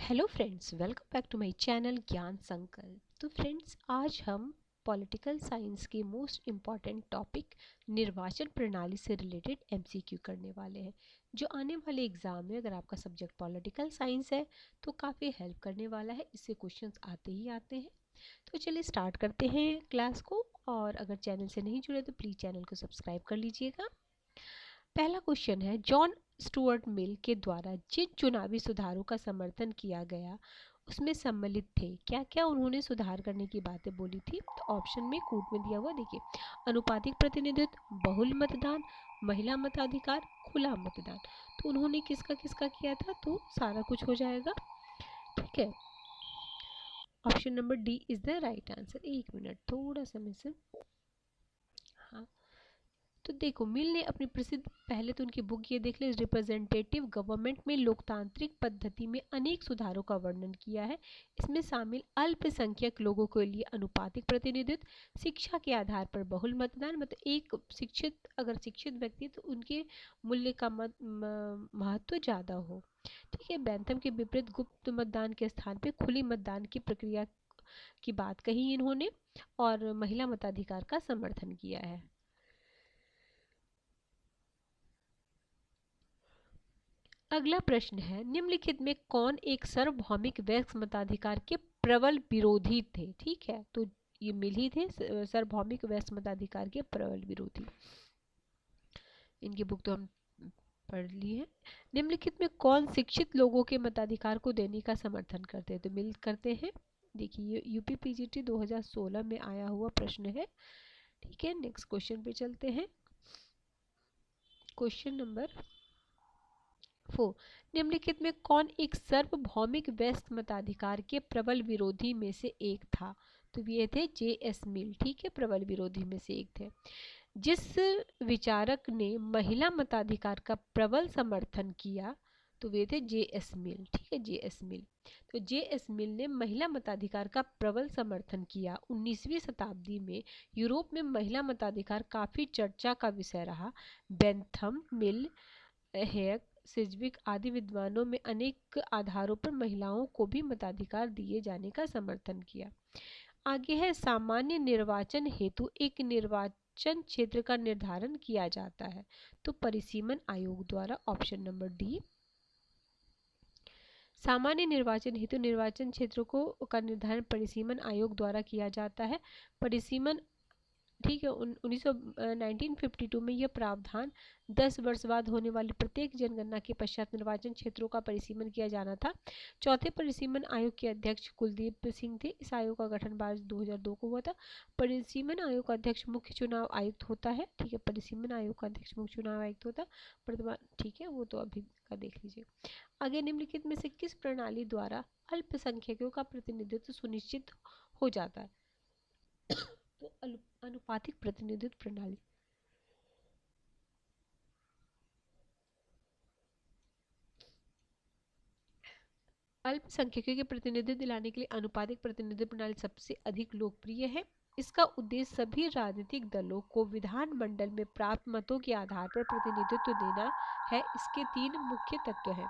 Hello friends, welcome back to my channel Gyan Sankalp. तो friends, आज हम पॉलिटिकल साइंस के मोस्ट इम्पॉर्टेंट टॉपिक निर्वाचन प्रणाली से रिलेटेड एमसीक्यू करने वाले हैं, जो आने वाले एग्जाम में अगर आपका सब्जेक्ट पॉलिटिकल साइंस है तो काफ़ी हेल्प करने वाला है। इससे क्वेश्चंस आते ही आते हैं। तो चलिए स्टार्ट करते हैं क्लास को। और अगर चैनल से नहीं जुड़े तो प्लीज़ चैनल को सब्सक्राइब कर लीजिएगा। पहला क्वेश्चन है, जॉन स्टुअर्ट मिल के द्वारा जिन चुनावी सुधारों का समर्थन किया गया उसमें सम्मिलित थे। क्या क्या उन्होंने सुधार करने की बातें बोली थी? तो ऑप्शन में कूट में दिया हुआ देखिए, अनुपातिक प्रतिनिधित्व, बहुल मतदान, महिला मताधिकार, खुला मतदान। तो उन्होंने किसका किसका किया था? तो सारा कुछ हो जाएगा। ठीक है, option number D is the right answer. एक मिनट, थोड़ा सा मैं से हाँ। तो देखो, मिल ने अपनी प्रसिद्ध, पहले तो उनकी बुक ये देख ले, रिप्रेजेंटेटिव गवर्नमेंट में लोकतांत्रिक पद्धति में अनेक सुधारों का वर्णन किया है। इसमें शामिल अल्पसंख्यक लोगों के लिए अनुपातिक प्रतिनिधित्व, शिक्षा के आधार पर बहुल मतदान, मतलब एक शिक्षित, अगर शिक्षित व्यक्ति तो उनके मूल्य का महत्व ज़्यादा हो। ठीक है, बैंथम के विपरीत गुप्त मतदान के स्थान पे खुली मतदान की प्रक्रिया की बात कही इन्होंने, और महिला मताधिकार का समर्थन किया है। अगला प्रश्न है, निम्नलिखित में कौन एक सार्वभौमिक वैश्य मताधिकार के प्रबल विरोधी थे? ठीक है, तो ये मिल ही थे, सार्वभौमिक वैश्य मताधिकार के प्रबल विरोधी। इनकी बुक तो हम पढ़ ली है। निम्नलिखित में कौन शिक्षित लोगों के मताधिकार को देने का समर्थन करते हैं? तो मिल करते हैं। देखिए, यूपी पीजीटी 2016 में आया हुआ प्रश्न है। ठीक है, नेक्स्ट क्वेश्चन पे चलते हैं। क्वेश्चन नंबर 4, निम्नलिखित में कौन एक सार्वभौमिक वैश्य मताधिकार के प्रबल विरोधी में से एक था? तो ये थे जे.एस. मिल। ठीक है, प्रबल विरोधी में से एक थे। जिस विचारक ने महिला मताधिकार का प्रबल समर्थन किया तो वे थे जे.एस. मिल। ठीक है, जे.एस. मिल। तो जे.एस. मिल ने महिला मताधिकार का प्रबल समर्थन किया। 19वीं शताब्दी में यूरोप में महिला मताधिकार काफी चर्चा का विषय रहा। बेंथम, मिल, हेयक, सिज्विक आदि विद्वानों में अनेक आधारों पर महिलाओं को भी मताधिकार दिए जाने का समर्थन किया। आगे है, सामान्य निर्वाचन हेतु एक निर्वाचन क्षेत्र का निर्धारण किया जाता है तो परिसीमन आयोग द्वारा। Option number D. सामान्य निर्वाचन हेतु निर्वाचन क्षेत्रों को का निर्धारण परिसीमन आयोग द्वारा किया जाता है। परिसीमन, ठीक है, 1952 में यह प्रावधान 10 वर्ष बाद होने वाली प्रत्येक जनगणना के पश्चात निर्वाचन क्षेत्रों का परिसीमन किया जाना था। चौथे परिसीमन आयोग के अध्यक्ष कुलदीप सिंह थे। इस आयोग का गठन मार्च 2002 को हुआ था। परिसीमन आयोग का अध्यक्ष मुख्य चुनाव आयुक्त होता है। ठीक है, परिसीमन आयोग का अध्यक्ष मुख्य चुनाव आयुक्त होता है वर्तमान। ठीक है, वो तो अभी का देख लीजिए। आगे, निम्नलिखित में से किस प्रणाली द्वारा अल्पसंख्यकों का प्रतिनिधित्व सुनिश्चित हो जाता है? तो अनुपातिक प्रतिनिधित्व प्रणाली। अल्पसंख्यकों के प्रतिनिधित्व दिलाने के लिए अनुपातिक प्रतिनिधित्व प्रणाली सबसे अधिक लोकप्रिय है। इसका उद्देश्य सभी राजनीतिक दलों को विधानमंडल में प्राप्त मतों के आधार पर प्रतिनिधित्व देना है। इसके 3 मुख्य तत्व हैं।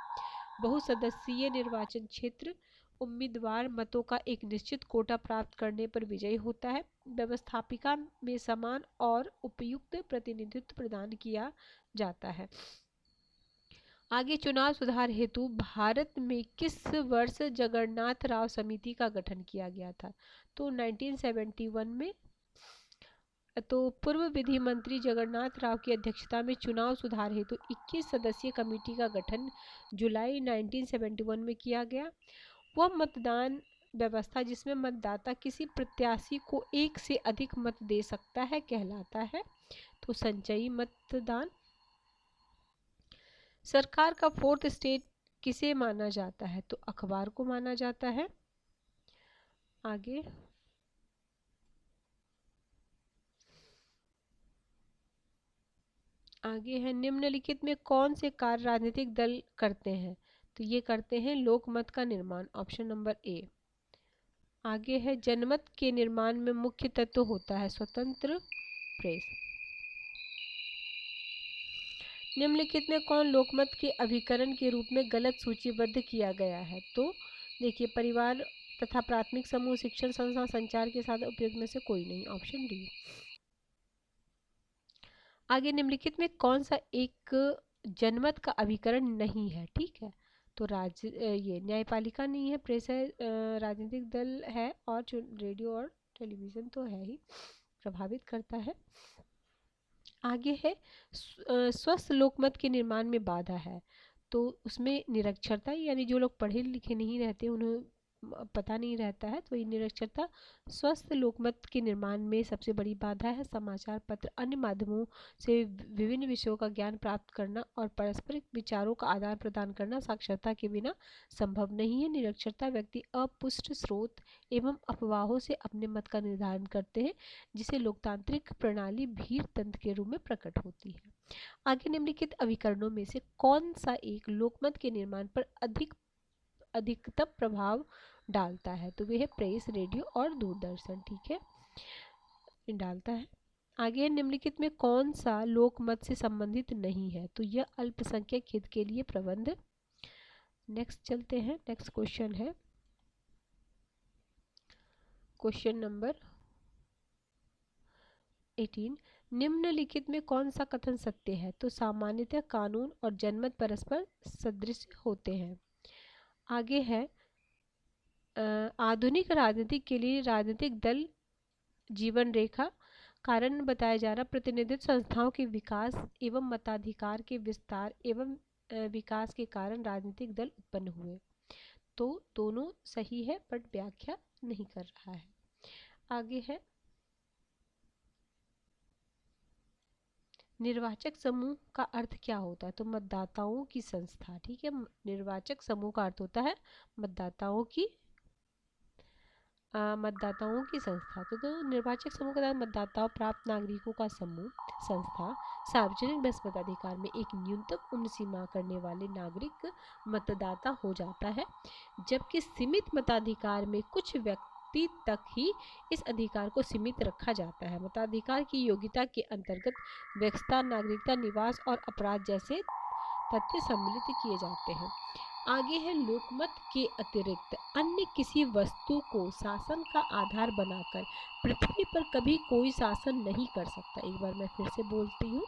बहुसदस्यीय निर्वाचन क्षेत्र, उम्मीदवार मतों का एक निश्चित कोटा प्राप्त करने पर विजयी होता है। व्यवस्थापिका में समान और उपयुक्त प्रतिनिधित्व प्रदान किया जाता है। आगे, चुनाव सुधार हेतु भारत में किस वर्ष जगन्नाथ राव समिति का गठन किया गया था? तो 1971 में। तो पूर्व विधि मंत्री जगन्नाथ राव की अध्यक्षता में चुनाव सुधार हेतु 21 सदस्यीय कमेटी का गठन जुलाई 1971 में किया गया। वह मतदान व्यवस्था जिसमें मतदाता किसी प्रत्याशी को एक से अधिक मत दे सकता है कहलाता है तो संचयी मतदान। सरकार का फोर्थ स्टेट किसे माना जाता है? तो अखबार को माना जाता है। आगे, है, निम्नलिखित में कौन से कार्य राजनीतिक दल करते हैं? तो ये करते हैं लोकमत का निर्माण। Option number A. आगे है, जनमत के निर्माण में मुख्य तत्व होता है स्वतंत्र प्रेस। निम्नलिखित में कौन लोकमत के अभिकरण के रूप में गलत सूचीबद्ध किया गया है? तो देखिए, परिवार तथा प्राथमिक समूह, शिक्षण संस्था, संचार के साथ उपयोग में से कोई नहीं, ऑप्शन डी। आगे निम्नलिखित में कौन सा एक जनमत का अभिकरण नहीं है, ठीक है। तो ये न्यायपालिका नहीं है, प्रेस है, राजनीतिक दल है, और जो रेडियो और टेलीविजन तो है ही, प्रभावित करता है। आगे है स्वस्थ लोकमत के निर्माण में बाधा है। तो उसमें निरक्षरता, यानी जो लोग पढ़े लिखे नहीं रहते, उन्हें पता नहीं रहता है, तो ये निरक्षरता स्वस्थ लोकमत के निर्माण में सबसे बड़ी बाधा है। समाचार पत्र, अन्य माध्यमों से विभिन्न विषयों का ज्ञान प्राप्त करना और पारस्परिक विचारों का आदान प्रदान करना साक्षरता के बिना संभव नहीं है। निरक्षरता व्यक्ति अपुष्ट स्रोत एवं अफवाहों से अपने मत का निर्धारण करते हैं, जिसे लोकतांत्रिक प्रणाली भीड़ तंत्र के रूप में प्रकट होती है। आगे निम्नलिखित अभिकरणों में से कौन सा एक लोकमत के निर्माण पर अधिकतम प्रभाव डालता है? तो वे है प्रेस, रेडियो और दूरदर्शन, ठीक है, डालता है। आगे निम्नलिखित में कौन सा लोकमत से संबंधित नहीं है? तो यह अल्पसंख्यक हित के लिए प्रबंध। नेक्स्ट चलते हैं, नेक्स्ट क्वेश्चन है क्वेश्चन नंबर 18। निम्नलिखित में कौन सा कथन सत्य है? तो सामान्यतः कानून और जनमत परस्पर सदृश होते हैं। आगे है आधुनिक राजनीति के लिए राजनीतिक दल जीवन रेखा। कारण बताया जा रहा, प्रतिनिधित्व संस्थाओं के विकास एवं मताधिकार के विस्तार एवं विकास के कारण राजनीतिक दल उत्पन्न हुए। तो दोनों सही है, बट व्याख्या नहीं कर रहा है। आगे है निर्वाचक समूह का अर्थ क्या होता है? तो मतदाताओं की संस्था, ठीक है। निर्वाचक समूह का अर्थ होता है मतदाताओं की संस्था। तो निर्वाचक समूह का मतदाताओं प्राप्त नागरिकों का समूह, संस्था। सार्वजनिक बस मताधिकार में एक न्यूनतम उम्र सीमा करने वाले नागरिक मतदाता हो जाता है, जबकि सीमित मताधिकार में कुछ व्यक्ति तक ही इस अधिकार को सीमित रखा जाता है। मताधिकार की योग्यता के अंतर्गत व्यस्तता, नागरिकता, निवास और अपराध जैसे तथ्य सम्मिलित किए जाते हैं। आगे है लोकमत के अतिरिक्त अन्य किसी वस्तु को शासन का आधार बनाकर पृथ्वी पर कभी कोई शासन नहीं कर सकता। एक बार मैं फिर से बोलती हूँ,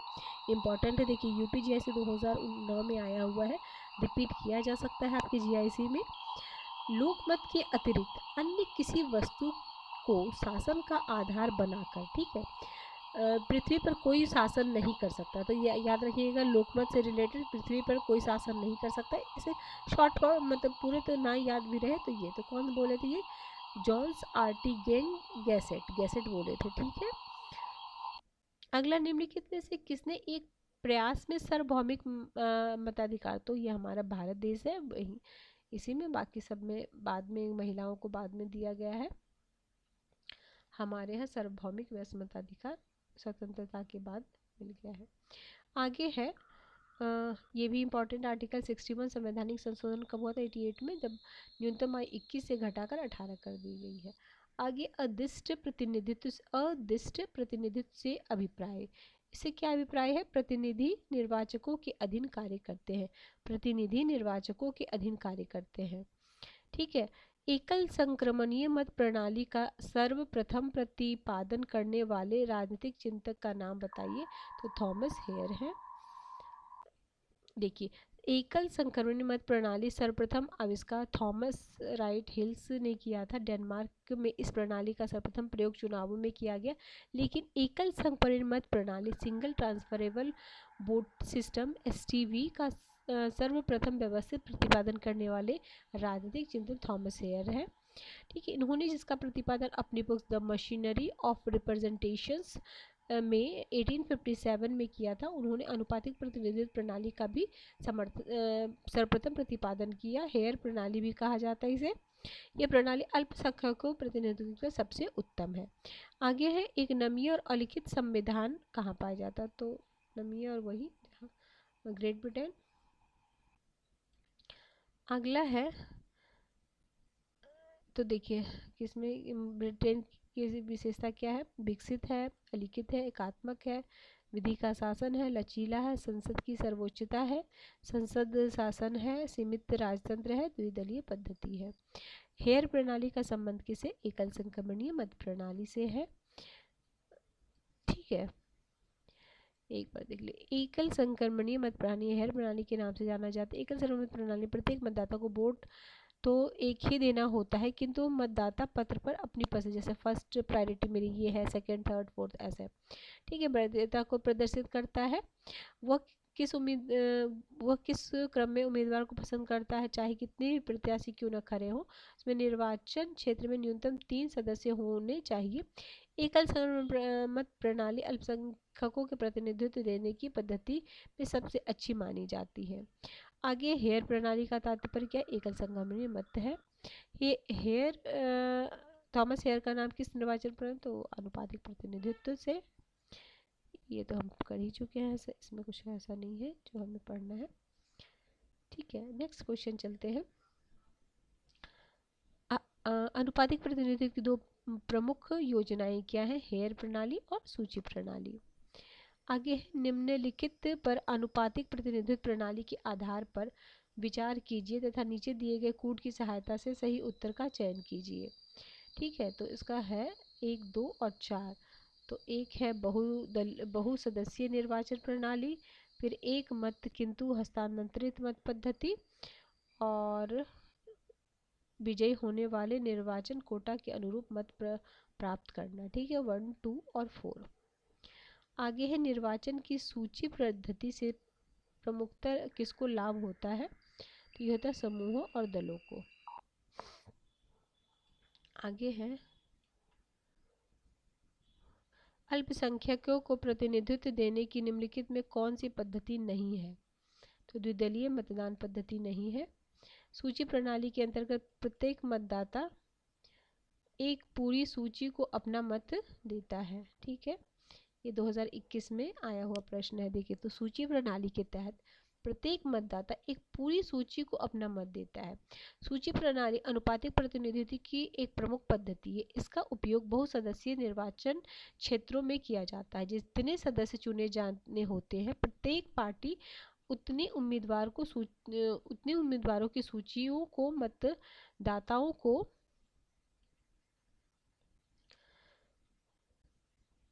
इम्पॉर्टेंट है। देखिए, यूपीजीआईसी 2009 में आया हुआ है, रिपीट किया जा सकता है आपके जीआईसी में। लोकमत के अतिरिक्त अन्य किसी वस्तु को शासन का आधार बनाकर, ठीक है, पृथ्वी पर कोई शासन नहीं कर सकता। तो याद रखिएगा, लोकमत से रिलेटेड पृथ्वी पर कोई शासन नहीं कर सकता। इसे शॉर्ट फॉर्म, मतलब पूरे तो ना याद भी रहे तो ये तो कौन बोले थे? ये जॉन्स आर्टिगेन गैसेट बोले थे, ठीक है। अगला, निम्नलिखित में से किसने एक प्रयास में सार्वभौमिक मताधिकार? तो ये हमारा भारत देश है, इसी में, बाकी सब में बाद में महिलाओं को बाद में दिया गया है। हमारे यहाँ सार्वभौमिक वैश्य मताधिकार स्वतंत्रता के बाद मिल गया है। आगे है ये भी इम्पोर्टेंट, आर्टिकल 61 संवैधानिक संशोधन कब हुआ था? 88 में, जब न्यूनतम आयु 21 से घटाकर 18 कर दी गई है। आगे अदिष्ट प्रतिनिधित्व से अभिप्राय, इससे क्या अभिप्राय है? प्रतिनिधि निर्वाचकों के अधीन कार्य करते हैं, प्रतिनिधि निर्वाचकों के अधीन कार्य करते हैं, ठीक है। एकल संक्रमणीय मत प्रणाली का सर्वप्रथम प्रतिपादन करने वाले राजनीतिक चिंतक का नाम बताइए? तो थॉमस हेयर है। देखिए, एकल संक्रमणीय मत प्रणाली सर्वप्रथम आविष्कार थॉमस राइट हिल्स ने किया था। डेनमार्क में इस प्रणाली का सर्वप्रथम प्रयोग चुनावों में किया गया। लेकिन एकल संक्रमणीय मत प्रणाली, single transferable vote system, STV का सर्वप्रथम व्यवस्थित प्रतिपादन करने वाले राजनीतिक चिंतक थॉमस हेयर है, ठीक है। इन्होंने जिसका प्रतिपादन अपनी book the machinery of representations में 1857 में किया था। उन्होंने अनुपातिक प्रतिनिधित्व प्रणाली का भी सर्वप्रथम प्रतिपादन किया। हेयर प्रणाली भी कहा जाता है इसे। यह प्रणाली अल्पसंख्यकों प्रतिनिधित्व का सबसे उत्तम है। आगे है एक नमीय और अलिखित संविधान कहाँ पाया जाता? तो नमीय और वही ग्रेट ब्रिटेन। अगला है, तो देखिए किसमें ब्रिटेन की विशेषता क्या है? विकसित है, अलिखित है, एकात्मक है, विधि का शासन है, लचीला है, संसद की सर्वोच्चता है, संसद शासन है, सीमित राजतंत्र है, द्विदलीय पद्धति है। हेयर प्रणाली का संबंध किसे? एकल संक्रमणीय मत प्रणाली से है। ठीक है, एक बार देख ले, एकल संक्रमणीय मत प्रणाली हेयर प्रणाली के नाम से जाना जाता है। एकल संक्रमणीय प्रणाली प्रत्येक मतदाता को वोट तो एक ही देना होता है, किंतु मतदाता पत्र पर अपनी पसंद, जैसे फर्स्ट प्रायोरिटी मेरी ये है, सेकंड थर्ड फोर्थ ऐसे, ठीक है, वैधता को प्रदर्शित करता है। वह वह किस क्रम में उम्मीदवार को पसंद करता है, चाहे कितने भी प्रत्याशी क्यों न खड़े हो। इसमें निर्वाचन क्षेत्र में न्यूनतम 3 सदस्य होने चाहिए। एकल मत प्रणाली अल्पसंख्यकों के प्रतिनिधित्व देने की पद्धति में सबसे अच्छी मानी जाती है। आगे हेयर प्रणाली का तात्पर्य क्या? एकल संक्रमणीय मत है। ये हेयर थॉमस हेयर का नाम किस निर्वाचन प्रणाली? तो आनुपातिक प्रतिनिधित्व से। ये तो हम कर ही चुके हैं, इसमें कुछ ऐसा नहीं है जो हमें पढ़ना है। ठीक है, नेक्स्ट क्वेश्चन चलते हैं। अनुपातिक प्रतिनिधित्व की दो प्रमुख योजनाएं क्या है? हेयर प्रणाली और सूची प्रणाली। आगे निम्नलिखित पर अनुपातिक प्रतिनिधित्व प्रणाली के आधार पर विचार कीजिए तथा नीचे दिए गए कूट की सहायता से सही उत्तर का चयन कीजिए। ठीक है, तो इसका है 1, 2 और 4। तो एक है बहुसदस्यीय निर्वाचन प्रणाली, फिर एक मत किंतु हस्तांतरित मत पद्धति, और विजयी होने वाले निर्वाचन कोटा के अनुरूप मत प्राप्त करना। ठीक है, 1, 2 और 4। आगे है निर्वाचन की सूची पद्धति से प्रमुखतः किसको लाभ होता है? तो ये होता है समूहों और दलों को। आगे है अल्पसंख्यकों को प्रतिनिधित्व देने की निम्नलिखित में कौन सी पद्धति नहीं है? तो द्विदलीय मतदान पद्धति नहीं है। सूची प्रणाली के अंतर्गत प्रत्येक मतदाता एक पूरी सूची को अपना मत देता है। ठीक है, ये 2021 में आया हुआ प्रश्न है। देखिए, तो सूची प्रणाली के तहत प्रत्येक मतदाता एक पूरी सूची को अपना मत देता है। सूची प्रणाली अनुपातिक प्रतिनिधित्व की एक प्रमुख पद्धति है। इसका उपयोग बहुसदस्यीय निर्वाचन क्षेत्रों में किया जाता है। जितने सदस्य चुने जाने होते हैं, प्रत्येक पार्टी उतने उम्मीदवारों की सूचियों को मतदाताओं को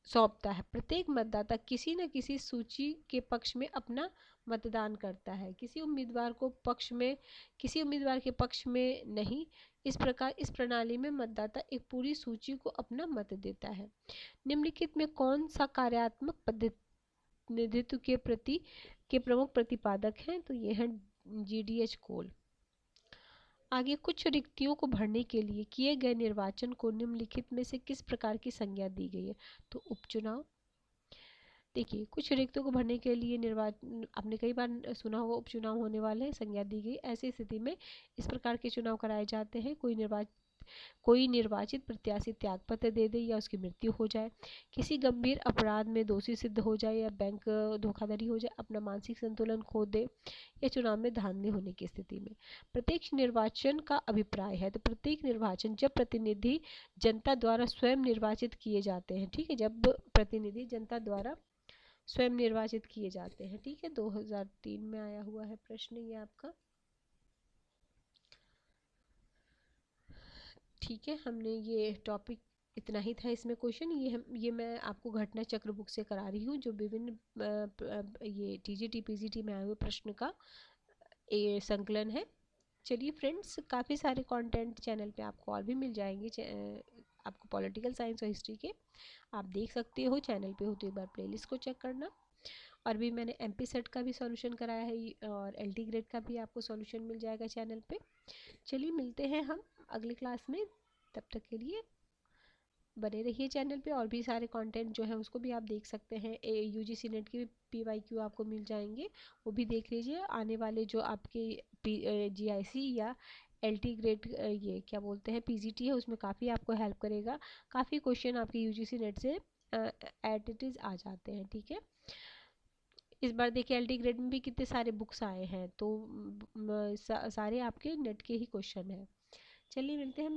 सौंपता है। प्रत्येक मतदाता किसी न किसी सूची के पक्ष में अपना मतदान करता है, किसी उम्मीदवार के पक्ष में नहीं। इस प्रकार इस प्रणाली में मतदाता एक पूरी सूची को अपना मत देता है। निम्नलिखित में कौन सा कार्यात्मक प्रतिनिधित्व के प्रमुख प्रतिपादक हैं? तो ये हैं GDH कोल। आगे कुछ रिक्तियों को भरने के लिए किए गए निर्वाचन को निम्नलिखित में से किस प्रकार की संज्ञा दी गई है? तो उपचुनाव। देखिए, कुछ रिक्तियों को भरने के लिए निर्वाचन, आपने कई बार सुना होगा उपचुनाव होने वाले हैं, संज्ञा दी गई। ऐसी स्थिति में इस प्रकार के चुनाव कराए जाते हैं। कोई निर्वाचित प्रत्याशी त्यागपत्र दे दे या उसकी मृत्यु हो जाए, किसी गंभीर अपराध में दोषी सिद्ध हो जाए या बैंक धोखाधड़ी हो जाए, अपना मानसिक संतुलन खो दे या चुनाव में धांधली होने की स्थिति में। प्रत्यक्ष निर्वाचन का अभिप्राय है तो प्रत्येक निर्वाचन जब प्रतिनिधि जनता द्वारा स्वयं निर्वाचित किए जाते हैं। ठीक है, जब प्रतिनिधि जनता द्वारा स्वयं निर्वाचित किए जाते हैं। ठीक है, 2003 में आया हुआ है प्रश्न ये आपका। ठीक है, हमने ये टॉपिक इतना ही था इसमें क्वेश्चन। ये मैं आपको घटना चक्र बुक से करा रही हूँ, जो विभिन्न ये TGT PGT में आए हुए प्रश्न का संकलन है। चलिए फ्रेंड्स, काफ़ी सारे कंटेंट चैनल पे आपको और भी मिल जाएंगे। आपको पॉलिटिकल साइंस और हिस्ट्री के आप देख सकते हो, चैनल पे हो तो एक बार प्लेलिस्ट को चेक करना। और भी मैंने MP सेट का भी सॉल्यूशन कराया है और LT ग्रेड का भी आपको सॉल्यूशन मिल जाएगा चैनल पे। चलिए मिलते हैं हम अगली क्लास में, तब तक के लिए बने रहिए चैनल पे। और भी सारे कंटेंट जो है उसको भी आप देख सकते हैं। UGC नेट के भी PYQ आपको मिल जाएंगे, वो भी देख लीजिए। आने वाले जो आपके GIC या LT ग्रेड ये क्या बोलते हैं PGT है, उसमें काफ़ी आपको हेल्प करेगा। काफ़ी क्वेश्चन आपके UGC नेट से एट इट इज़ आ जाते हैं। ठीक है, इस बार देखिए LT ग्रेड में भी कितने सारे बुक्स आए हैं, तो सारे आपके नेट के ही क्वेश्चन हैं। चलिए मिलते हैं।